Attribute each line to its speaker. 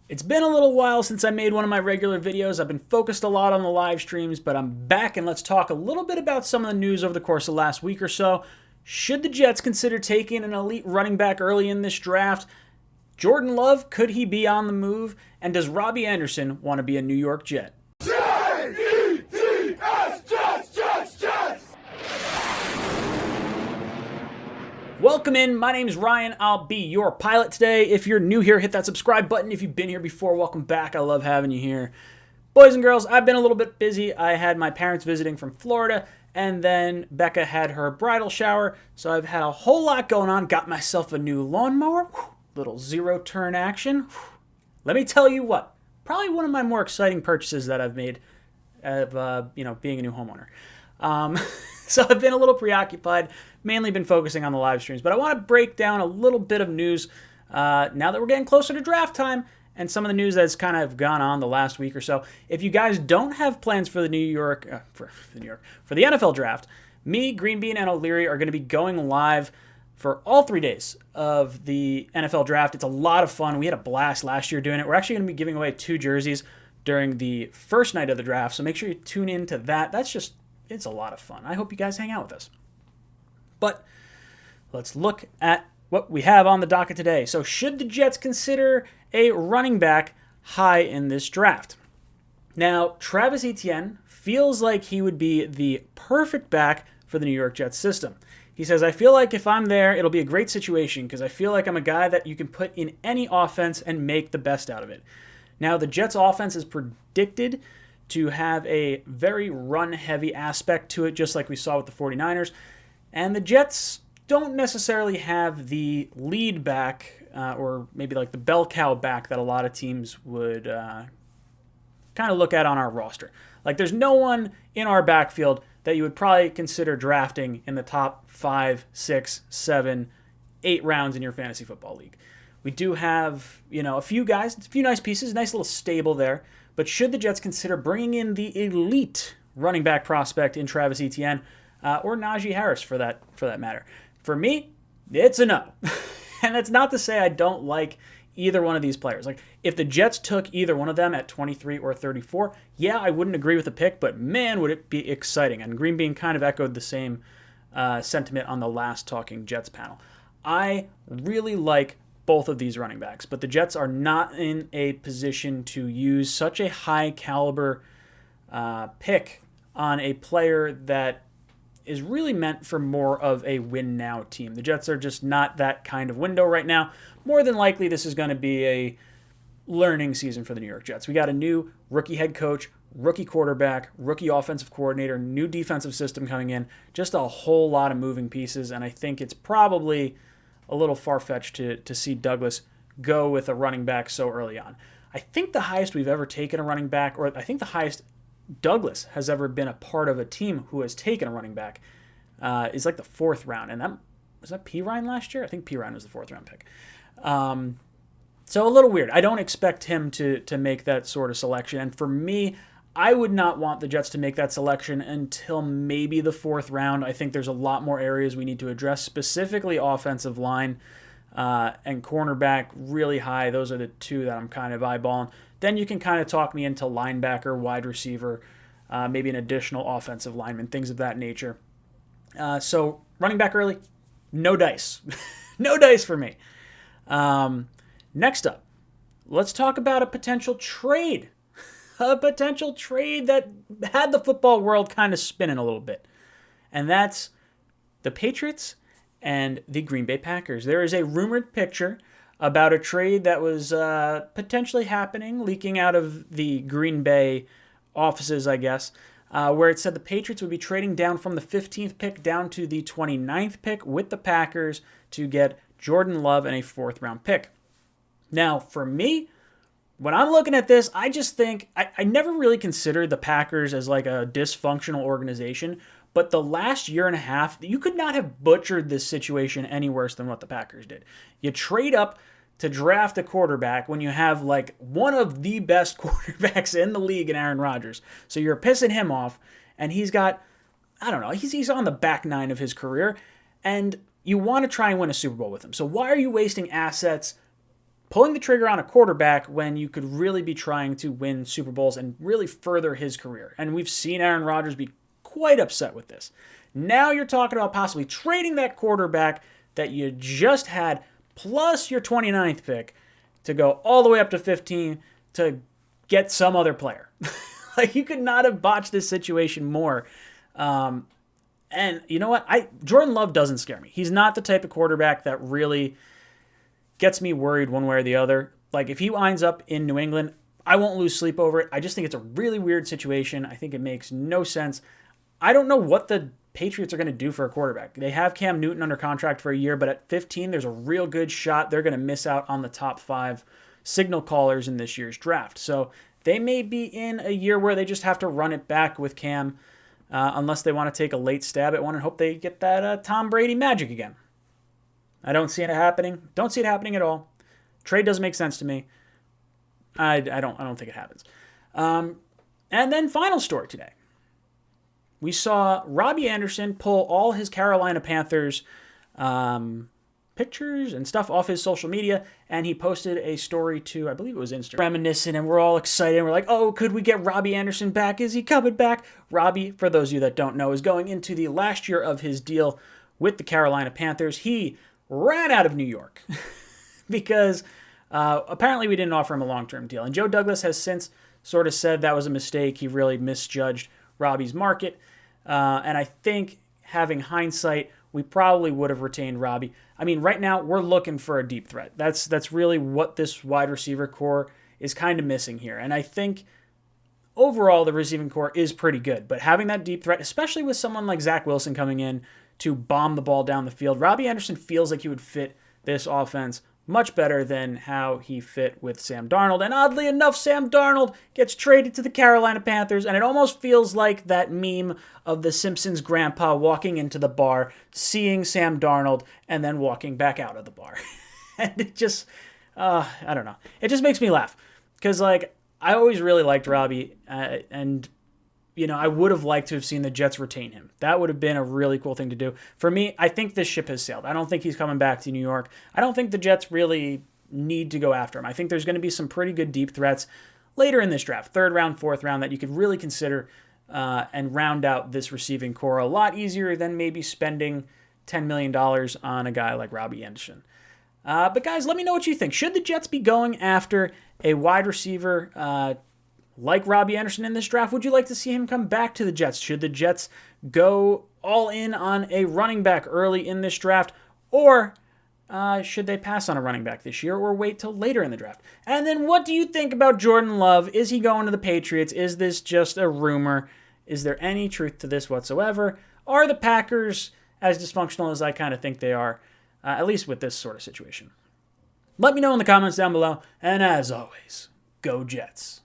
Speaker 1: It's been a little while since I made one of my regular videos. I've been focused a lot on the live streams, but I'm back and let's talk a little bit about some of the news over the course of the last week or so. Should the Jets consider taking an elite running back early in this draft? Jordan Love, could he be on the move? And does Robbie Anderson want to be a New York Jet? Welcome in, my name's Ryan, I'll be your pilot today. If you're new here, hit that subscribe button. If you've been here before, welcome back, I love having you here. Boys and girls, I've been a little bit busy. I had my parents visiting from Florida, and then Becca had her bridal shower, so I've had a whole lot going on. Got myself a new lawnmower, little zero-turn action. Let me tell you what, probably one of my more exciting purchases that I've made of being a new homeowner. So I've been a little preoccupied, mainly been focusing on the live streams, but I want to break down a little bit of news now that we're getting closer to draft time and some of the news that's kind of gone on the last week or so. If you guys don't have plans for the for the NFL draft, me, Green Bean, and O'Leary are going to be going live for all 3 days of the NFL draft. It's a lot of fun. We had a blast last year doing it. We're actually going to be giving away 2 jerseys during the first night of the draft, so make sure you tune in to that. It's a lot of fun. I hope you guys hang out with us. But let's look at what we have on the docket today. So should the Jets consider a running back high in this draft? Now, Travis Etienne feels like he would be the perfect back for the New York Jets system. He says, I feel like if I'm there, it'll be a great situation because I feel like I'm a guy that you can put in any offense and make the best out of it. Now, the Jets offense is predicted to have a very run-heavy aspect to it, just like we saw with the 49ers. And the Jets don't necessarily have the lead back, or maybe like the bell cow back that a lot of teams would kind of look at on our roster. Like there's no one in our backfield that you would probably consider drafting in the top 5, 6, 7, 8 rounds in your fantasy football league. We do have, a few guys, a few nice pieces, nice little stable there. But should the Jets consider bringing in the elite running back prospect in Travis Etienne or Najee Harris for that matter? For me, it's a no. And that's not to say I don't like either one of these players. Like if the Jets took either one of them at 23 or 34, yeah, I wouldn't agree with the pick, but man, would it be exciting. And Green Bean kind of echoed the same sentiment on the last Talking Jets panel. I really like both of these running backs, but the Jets are not in a position to use such a high caliber pick on a player that is really meant for more of a win now team. The Jets are just not that kind of window right now. More than likely, this is going to be a learning season for the New York Jets. We got a new rookie head coach, rookie quarterback, rookie offensive coordinator, new defensive system coming in, just a whole lot of moving pieces, and I think it's probably a little far-fetched to see Douglas go with a running back so early on. I think the highest we've ever taken a running back, or I think the highest Douglas has ever been a part of a team who has taken a running back is like the 4th round. And was that P. Ryan last year? I think P. Ryan was the 4th round pick. So a little weird. I don't expect him to make that sort of selection. And for me, I would not want the Jets to make that selection until maybe the 4th round. I think there's a lot more areas we need to address, specifically offensive line and cornerback really high. Those are the 2 that I'm kind of eyeballing. Then you can kind of talk me into linebacker, wide receiver, maybe an additional offensive lineman, things of that nature. So running back early, no dice. No dice for me. Next up, let's talk about a potential trade. A potential trade that had the football world kind of spinning a little bit. And that's the Patriots and the Green Bay Packers. There is a rumored picture about a trade that was potentially happening, leaking out of the Green Bay offices, I guess, where it said the Patriots would be trading down from the 15th pick down to the 29th pick with the Packers to get Jordan Love and a 4th round pick. Now, for me, when I'm looking at this, I just think I never really considered the Packers as like a dysfunctional organization, but the last year and a half, you could not have butchered this situation any worse than what the Packers did. You trade up to draft a quarterback when you have like one of the best quarterbacks in the league in Aaron Rodgers. So you're pissing him off, and he's got, I don't know, he's on the back 9 of his career, and you want to try and win a Super Bowl with him. So why are you wasting assets pulling the trigger on a quarterback when you could really be trying to win Super Bowls and really further his career. And we've seen Aaron Rodgers be quite upset with this. Now you're talking about possibly trading that quarterback that you just had, plus your 29th pick, to go all the way up to 15 to get some other player. Like, you could not have botched this situation more. And you know what? Jordan Love doesn't scare me. He's not the type of quarterback that really gets me worried one way or the other. Like, if he winds up in New England, I won't lose sleep over it. I just think it's a really weird situation. I think it makes no sense. I don't know what the Patriots are going to do for a quarterback. They have Cam Newton under contract for a year, but at 15, there's a real good shot they're going to miss out on the top 5 signal callers in this year's draft. So they may be in a year where they just have to run it back with Cam, unless they want to take a late stab at one and hope they get that Tom Brady magic again. I don't see it happening. Don't see it happening at all. Trade doesn't make sense to me. I don't think it happens. And then final story today. We saw Robbie Anderson pull all his Carolina Panthers pictures and stuff off his social media, and he posted a story to, I believe it was Instagram, reminiscent, and we're all excited. We're like, oh, could we get Robbie Anderson back? Is he coming back? Robbie, for those of you that don't know, is going into the last year of his deal with the Carolina Panthers. He ran out of New York because apparently we didn't offer him a long-term deal. And Joe Douglas has since sort of said that was a mistake. He really misjudged Robbie's market. And I think, having hindsight, we probably would have retained Robbie. I mean, right now, we're looking for a deep threat. That's really what this wide receiver core is kind of missing here. And I think, overall, the receiving core is pretty good. But having that deep threat, especially with someone like Zach Wilson coming in to bomb the ball down the field, Robbie Anderson feels like he would fit this offense much better than how he fit with Sam Darnold. And oddly enough, Sam Darnold gets traded to the Carolina Panthers, and it almost feels like that meme of the Simpsons grandpa walking into the bar, seeing Sam Darnold, and then walking back out of the bar. And it just, I don't know. It just makes me laugh. Because, like, I always really liked Robbie, and you know, I would have liked to have seen the Jets retain him. That would have been a really cool thing to do. For me, I think this ship has sailed. I don't think he's coming back to New York. I don't think the Jets really need to go after him. I think there's going to be some pretty good deep threats later in this draft, 3rd round, 4th round, that you could really consider and round out this receiving core a lot easier than maybe spending $10 million on a guy like Robbie Anderson. But guys, let me know what you think. Should the Jets be going after a wide receiver like Robbie Anderson in this draft? Would you like to see him come back to the Jets? Should the Jets go all in on a running back early in this draft? Or should they pass on a running back this year or wait till later in the draft? And then what do you think about Jordan Love? Is he going to the Patriots? Is this just a rumor? Is there any truth to this whatsoever? Are the Packers as dysfunctional as I kind of think they are, at least with this sort of situation? Let me know in the comments down below. And as always, go Jets.